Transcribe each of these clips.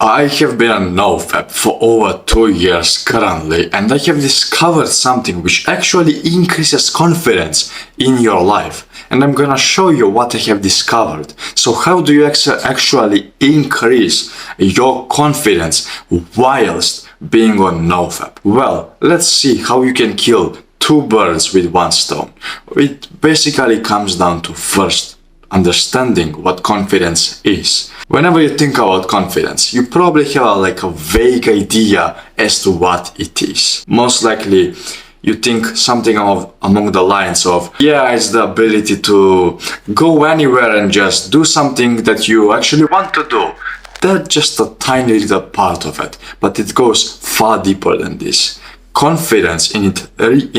I have been a NoFap for over 2 years currently, and I have discovered something which actually increases confidence in your life. And I'm gonna show you what I have discovered. So how do you actually increase your confidence whilst being on NoFap? Well, let's see how you can kill two birds with one stone. It basically comes down to first understanding what confidence is. Whenever you think about confidence, you probably have a vague idea as to what it is. Most likely, you think something along the lines of, yeah, it's the ability to go anywhere and just do something that you actually want to do. That's just a tiny little part of it, but it goes far deeper than this. Confidence in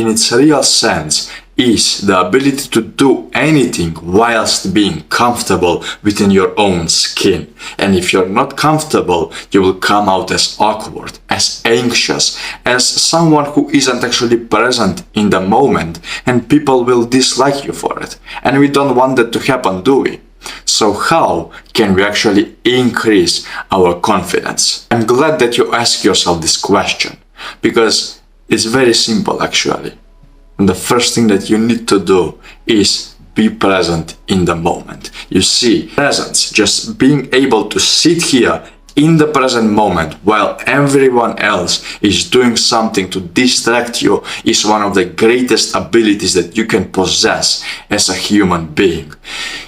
its real sense is the ability to do anything whilst being comfortable within your own skin. And if you're not comfortable, you will come out as awkward, as anxious, as someone who isn't actually present in the moment, and people will dislike you for it. And we don't want that to happen, do we? So how can we actually increase our confidence? I'm glad that you ask yourself this question, because it's very simple actually. And the first thing that you need to do is be present in the moment. You see, presence, just being able to sit here in the present moment while everyone else is doing something to distract you, is one of the greatest abilities that you can possess as a human being.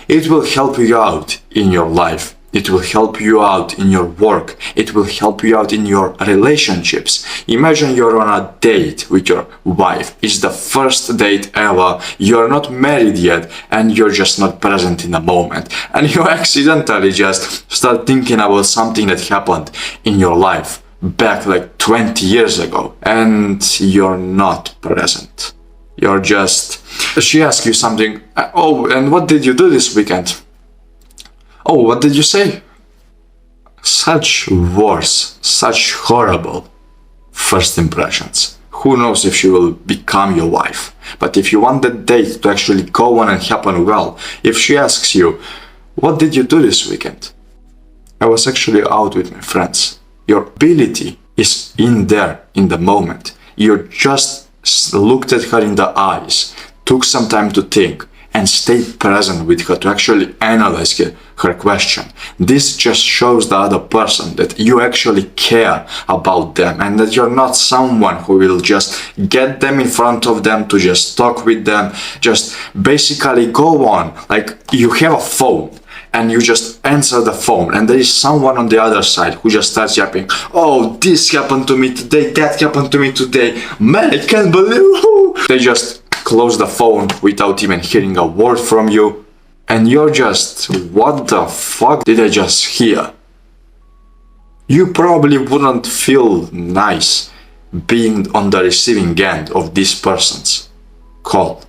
It will help you out in your life. It will help you out in your work. It will help you out in your relationships. Imagine you're on a date with your wife. It's the first date ever. You're not married yet, and you're just not present in the moment. And you accidentally just start thinking about something that happened in your life back 20 years ago, and you're not present. You're just... She asks you something. Oh, and what did you do this weekend? Oh, what did you say? Such worse, such horrible first impressions. Who knows if she will become your wife? But if you want the date to actually go on and happen well, if she asks you, what did you do this weekend? I was actually out with my friends. Your ability is in there, in the moment. You just looked at her in the eyes, took some time to think, and stay present with her to actually analyze her question. This just shows the other person that you actually care about them, and that you're not someone who will just get them in front of them to just talk with them, just basically go on. Like you have a phone and you just answer the phone, and there is someone on the other side who just starts yapping, oh, this happened to me today, that happened to me today, man, I can't believe it. They just close the phone without even hearing a word from you, and you're just, what the fuck did I just hear? You probably wouldn't feel nice being on the receiving end of this person's call.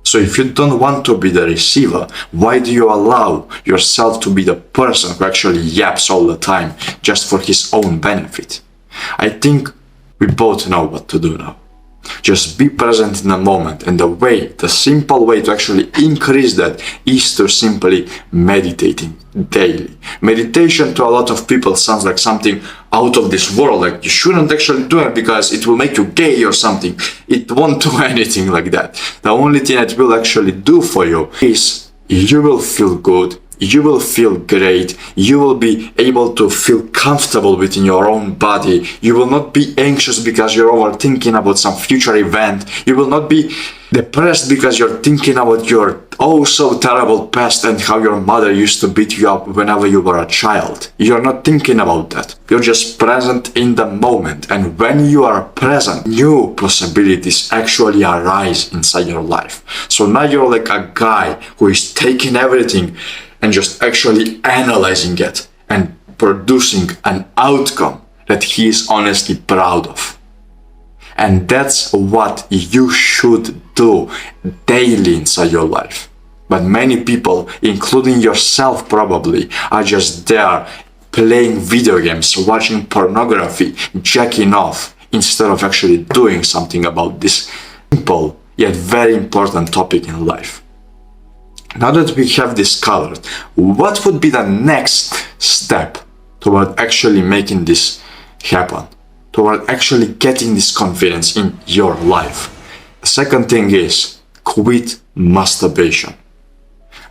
So if you don't want to be the receiver, why do you allow yourself to be the person who actually yaps all the time just for his own benefit? I think we both know what to do now. Just be present in the moment, and the simple way to actually increase that is to simply meditating daily. Meditation to a lot of people sounds like something out of this world, like you shouldn't actually do it because it will make you gay or something. It won't do anything like that. The only thing it will actually do for you is you will feel good, you will feel great, you will be able to feel comfortable within your own body, you will not be anxious because you're overthinking about some future event, you will not be depressed because you're thinking about your oh so terrible past and how your mother used to beat you up whenever you were a child. You're not thinking about that. You're just present in the moment, and when you are present, new possibilities actually arise inside your life. So now you're like a guy who is taking everything and just actually analyzing it and producing an outcome that he is honestly proud of. And that's what you should do daily inside your life. But many people, including yourself probably, are just there playing video games, watching pornography, jacking off, instead of actually doing something about this simple yet very important topic in life. Now that we have discovered what would be the next step toward actually making this happen, toward actually getting this confidence in your life. The second thing is quit masturbation.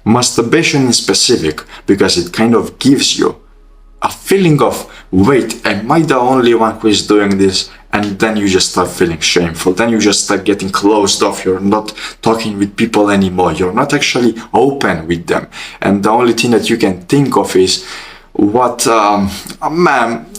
Masturbation is specific because it kind of gives you a feeling of, wait, am I the only one who is doing this? And then you just start feeling shameful. Then you just start getting closed off. You're not talking with people anymore. You're not actually open with them. And the only thing that you can think of is, what, ma'am,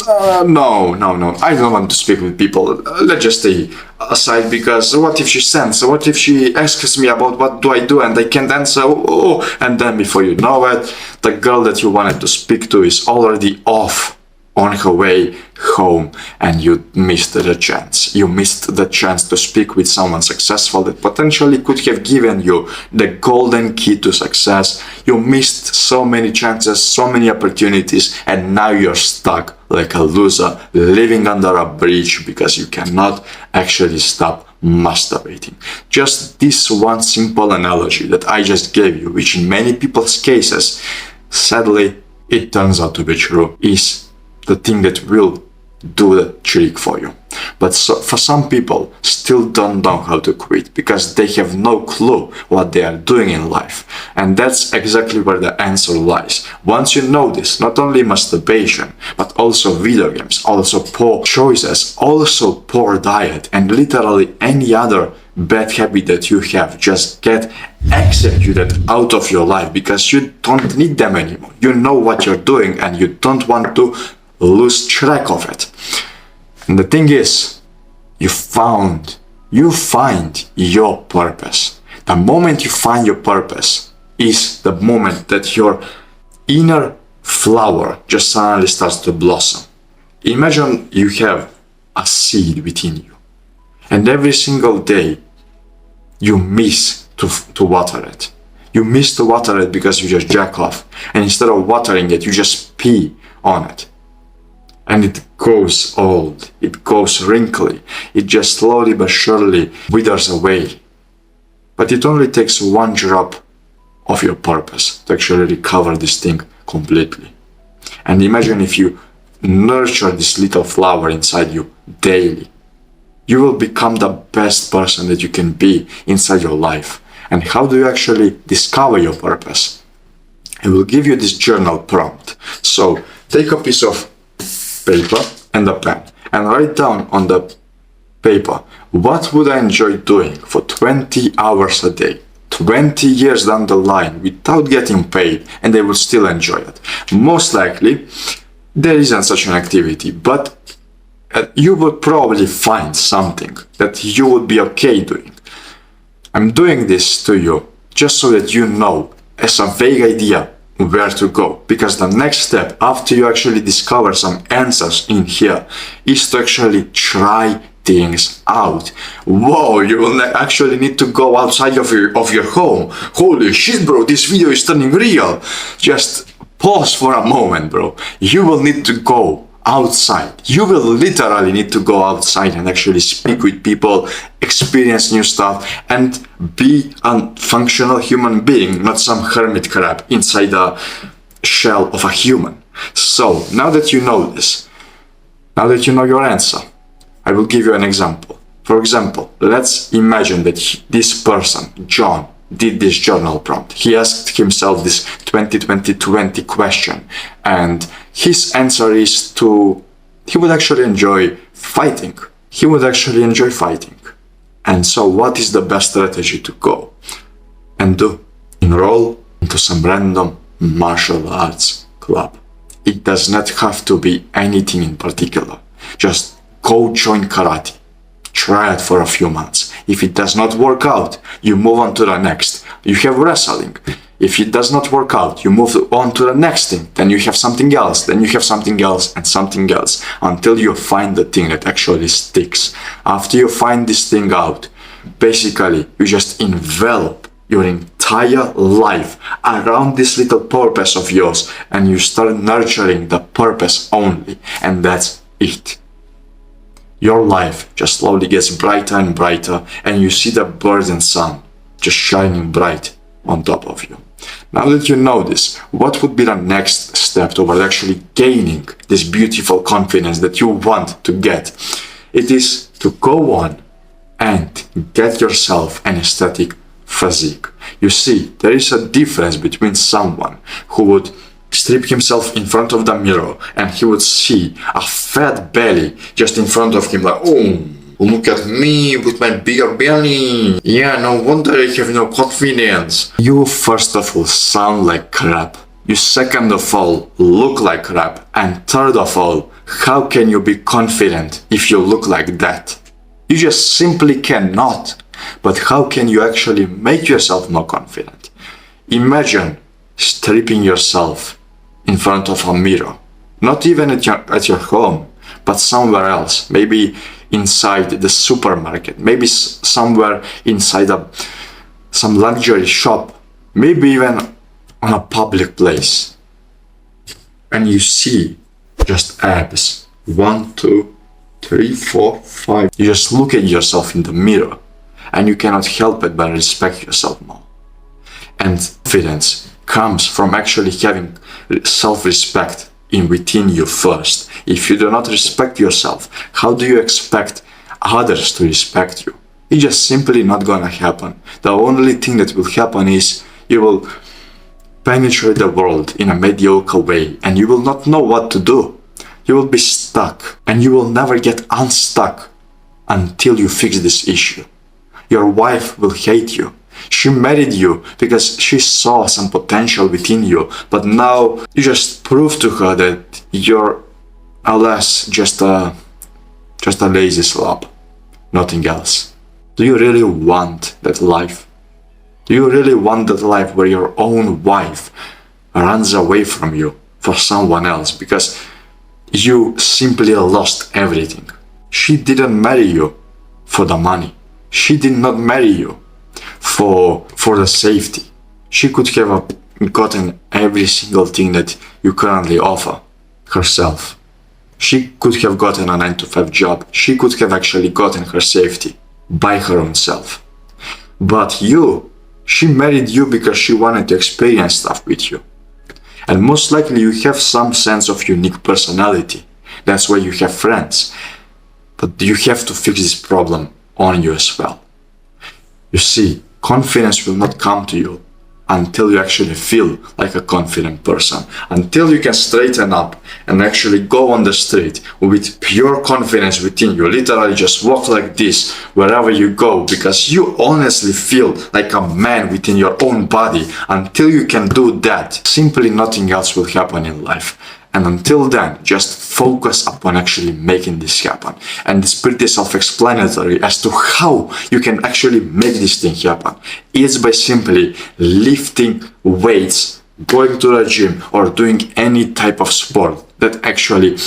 no, I don't want to speak with people. Let's just stay aside, because what if she sends? What if she asks me about what do I do and I can't answer? Oh, and then before you know it, the girl that you wanted to speak to is already off on her way home, and you missed the chance. You missed the chance to speak with someone successful that potentially could have given you the golden key to success. You missed so many chances, so many opportunities, and now you're stuck like a loser, living under a bridge because you cannot actually stop masturbating. Just this one simple analogy that I just gave you, which in many people's cases, sadly, it turns out to be true, is the thing that will do the trick for you. But for some people, still don't know how to quit because they have no clue what they are doing in life. And that's exactly where the answer lies. Once you know this, not only masturbation, but also video games, also poor choices, also poor diet, and literally any other bad habit that you have, just get executed out of your life because you don't need them anymore. You know what you're doing and you don't want to lose track of it. And the thing is, you find your purpose. The moment you find your purpose is the moment that your inner flower just suddenly starts to blossom. Imagine you have a seed within you, and every single day you miss to water it. You miss to water it because you just jack off, and instead of watering it, you just pee on it. And it goes old, it goes wrinkly, it just slowly but surely withers away. But it only takes one drop of your purpose to actually recover this thing completely. And imagine if you nurture this little flower inside you daily. You will become the best person that you can be inside your life. And how do you actually discover your purpose? I will give you this journal prompt. So take a piece of paper and a pen and write down on the paper, what would I enjoy doing for 20 hours a day, 20 years down the line without getting paid, and I would still enjoy it. Most likely there isn't such an activity, but you would probably find something that you would be okay doing. I'm doing this to you just so that you know, as a vague idea, where to go, because the next step after you actually discover some answers in here is to actually try things out. Whoa, you will actually need to go outside of your home. Holy shit, bro, this video is turning real. Just pause for a moment, bro. You will need to go outside. You will literally need to go outside and actually speak with people, experience new stuff, and be a functional human being, not some hermit crab inside a shell of a human. So, now that you know this, now that you know your answer, I will give you an example. For example, let's imagine that this person, John, did this journal prompt. He asked himself this 20-20-20 question, and his answer is he would actually enjoy fighting. He would actually enjoy fighting. And so what is the best strategy to go and do? Enroll into some random martial arts club. It does not have to be anything in particular. Just go join karate. Try it for a few months. If it does not work out, you move on to the next. You have wrestling. If it does not work out, you move on to the next thing. Then you have something else. Then you have something else and something else until you find the thing that actually sticks. After you find this thing out, basically you just envelop your entire life around this little purpose of yours, and you start nurturing the purpose only, and that's it. Your life just slowly gets brighter and brighter, and you see the birds and sun just shining bright on top of you. Now that you know this, what would be the next step toward actually gaining this beautiful confidence that you want to get? It is to go on and get yourself an aesthetic physique. You see, there is a difference between someone who would strip himself in front of the mirror and he would see a fat belly just in front of him, like, oh, look at me with my bigger belly. Yeah, no wonder I have no confidence. You first of all sound like crap. You second of all look like crap. And third of all, how can you be confident if you look like that? You just simply cannot. But how can you actually make yourself more confident? Imagine stripping yourself in front of a mirror. Not even at your home, but somewhere else. Maybe inside the supermarket, maybe somewhere inside some luxury shop, maybe even on a public place. And you see just abs. 1, 2, 3, 4, 5. You just look at yourself in the mirror and you cannot help it but respect yourself more. And confidence comes from actually having self-respect within you first. If you do not respect yourself, how do you expect others to respect you? It's just simply not gonna happen. The only thing that will happen is you will penetrate the world in a mediocre way and you will not know what to do. You will be stuck and you will never get unstuck until you fix this issue. Your wife will hate you. She married you because she saw some potential within you, but now you just prove to her that you're, alas, just a lazy slob, nothing else. Do you really want that life? Do you really want that life where your own wife runs away from you for someone else because you simply lost everything? She didn't marry you for the money. She did not marry you for the safety. She could have gotten every single thing that you currently offer herself. She could have gotten a 9-to-5 job. She could have actually gotten her safety by her own self. But she married you because she wanted to experience stuff with you. And most likely you have some sense of unique personality. That's why you have friends. But you have to fix this problem on you as well. You see, confidence will not come to you until you actually feel like a confident person, until you can straighten up and actually go on the street with pure confidence within you, literally just walk like this wherever you go because you honestly feel like a man within your own body. Until you can do that, simply nothing else will happen in life. And until then, just focus upon actually making this happen. And it's pretty self-explanatory as to how you can actually make this thing happen. It's by simply lifting weights, going to the gym, or doing any type of sport that actually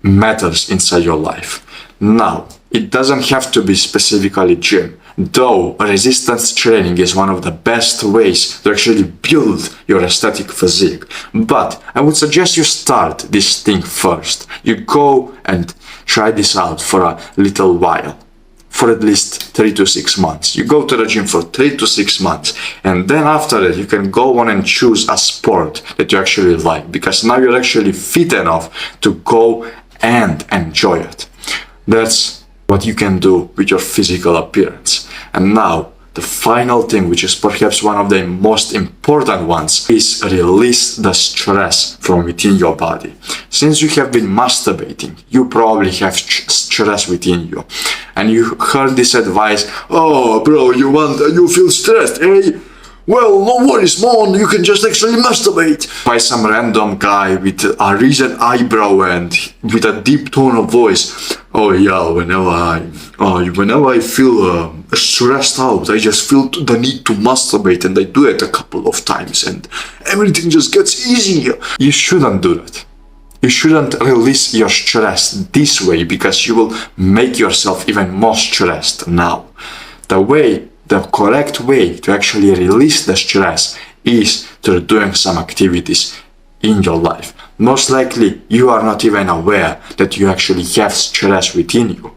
matters inside your life. Now, it doesn't have to be specifically gym, though resistance training is one of the best ways to actually build your aesthetic physique. But I would suggest you start this thing first. You go and try this out for a little while, for at least 3 to 6 months. You go to the gym for 3 to 6 months, and then after that you can go on and choose a sport that you actually like, because now you're actually fit enough to go and enjoy it. That's what you can do with your physical appearance. And now, the final thing, which is perhaps one of the most important ones, is release the stress from within your body. Since you have been masturbating, you probably have stress within you. And you heard this advice, oh bro, you feel stressed, eh? Well, no worries, man, you can just actually masturbate. By some random guy with a raised eyebrow and with a deep tone of voice. Oh yeah, whenever I feel stressed out, I just feel the need to masturbate, and I do it a couple of times and everything just gets easier. You shouldn't do that. You shouldn't release your stress this way, because you will make yourself even more stressed now. The correct way to actually release the stress is through doing some activities in your life. Most likely you are not even aware that you actually have stress within you.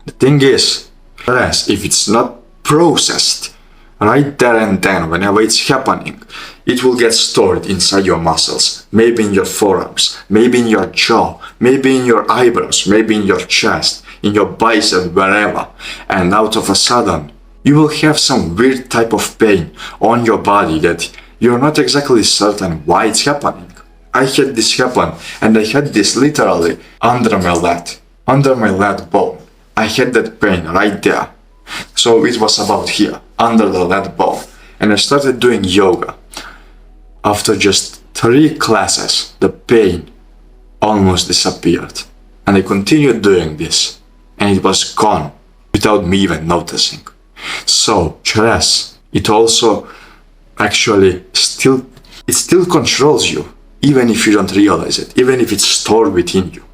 The thing is, stress, if it's not processed right there and then, whenever it's happening, it will get stored inside your muscles, maybe in your forearms, maybe in your jaw, maybe in your eyebrows, maybe in your chest, in your bicep, wherever. And out of a sudden, you will have some weird type of pain on your body that you're not exactly certain why it's happening. I had this happen, and I had this literally under my lat bone. I had that pain right there. So it was about here, under the lat bone. And I started doing yoga. After just 3 classes, the pain almost disappeared. And I continued doing this, and it was gone without me even noticing. So stress, it also actually still controls you, even if you don't realize it, even if it's stored within you.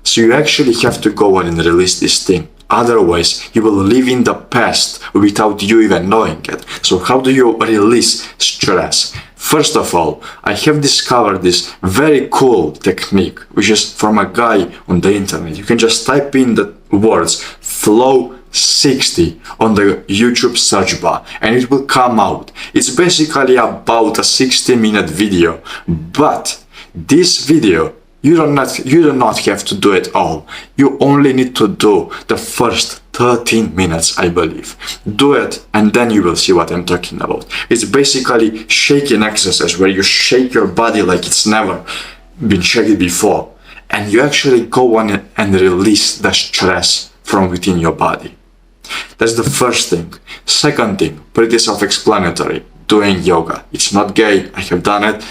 So you actually have to go on and release this thing. Otherwise, you will live in the past without you even knowing it. So how do you release stress? First of all, I have discovered this very cool technique, which is from a guy on the internet. You can just type in the words flow 60 on the YouTube search bar and it will come out. It's basically about a 60-minute video, but this video you do not have to do it all. You only need to do the first 13 minutes, I believe. Do it and then you will see what I'm talking about. It's basically shaking exercise where you shake your body like it's never been shaken before, and you actually go on and release the stress from within your body. That's the first thing. Second thing, pretty self-explanatory, doing yoga. It's not gay, I have done it,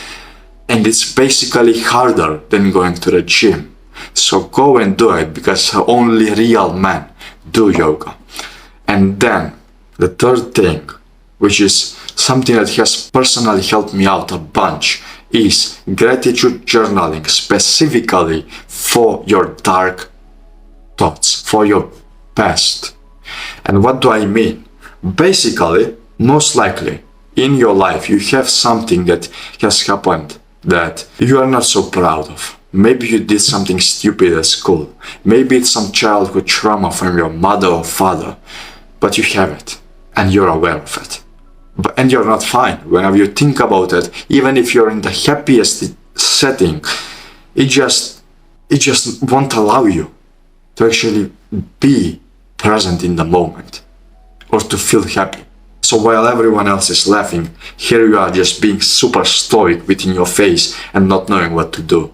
and it's basically harder than going to the gym. So go and do it, because only real men do yoga. And then the third thing, which is something that has personally helped me out a bunch, is gratitude journaling, specifically for your dark thoughts, for your past. And what do I mean? Basically, most likely in your life you have something that has happened that you are not so proud of. Maybe you did something stupid at school. Maybe it's some childhood trauma from your mother or father, but you have it and you're aware of it. And you're not fine. Whenever you think about it, even if you're in the happiest setting, it just won't allow you to actually be present in the moment or to feel happy. So while everyone else is laughing, here you are just being super stoic within your face and not knowing what to do.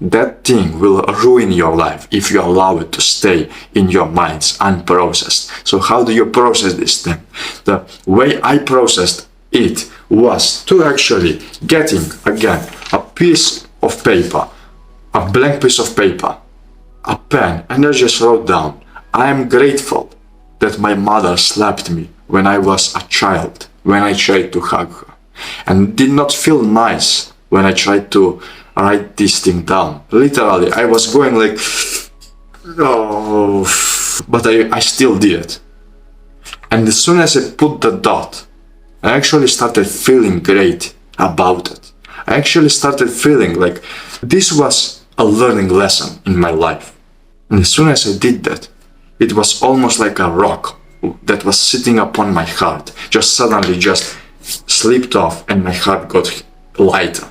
That thing will ruin your life if you allow it to stay in your minds unprocessed. So how do you process this thing? The way I processed it was to actually getting, again, a piece of paper, a blank piece of paper, a pen, and I just wrote down, I am grateful that my mother slapped me when I was a child, when I tried to hug her, and did not feel nice when I tried to write this thing down. Literally, I was going like, oh, but I still did it. And as soon as I put the dot, I actually started feeling great about it. I actually started feeling like this was a learning lesson in my life. And as soon as I did that, it was almost like a rock that was sitting upon my heart, just suddenly just slipped off and my heart got lighter.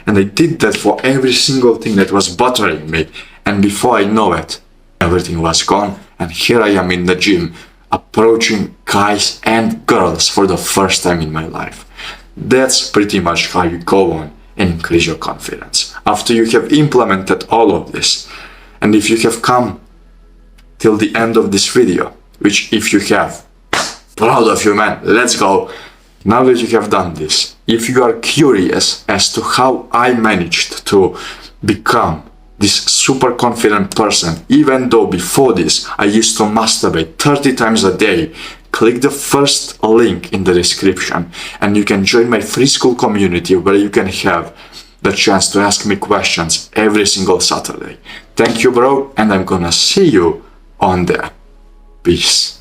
And I did that for every single thing that was bothering me. And before I know it, everything was gone. And here I am in the gym, approaching guys and girls for the first time in my life. That's pretty much how you go on and increase your confidence. After you have implemented all of this, and if you have come till the end of this video, which if you have, proud of you, man, let's go. Now that you have done this, if you are curious as to how I managed to become this super confident person, even though before this I used to masturbate 30 times a day, click the first link in the description and you can join my free school community where you can have the chance to ask me questions every single Saturday. Thank you, bro, and I'm gonna see you on there. Peace.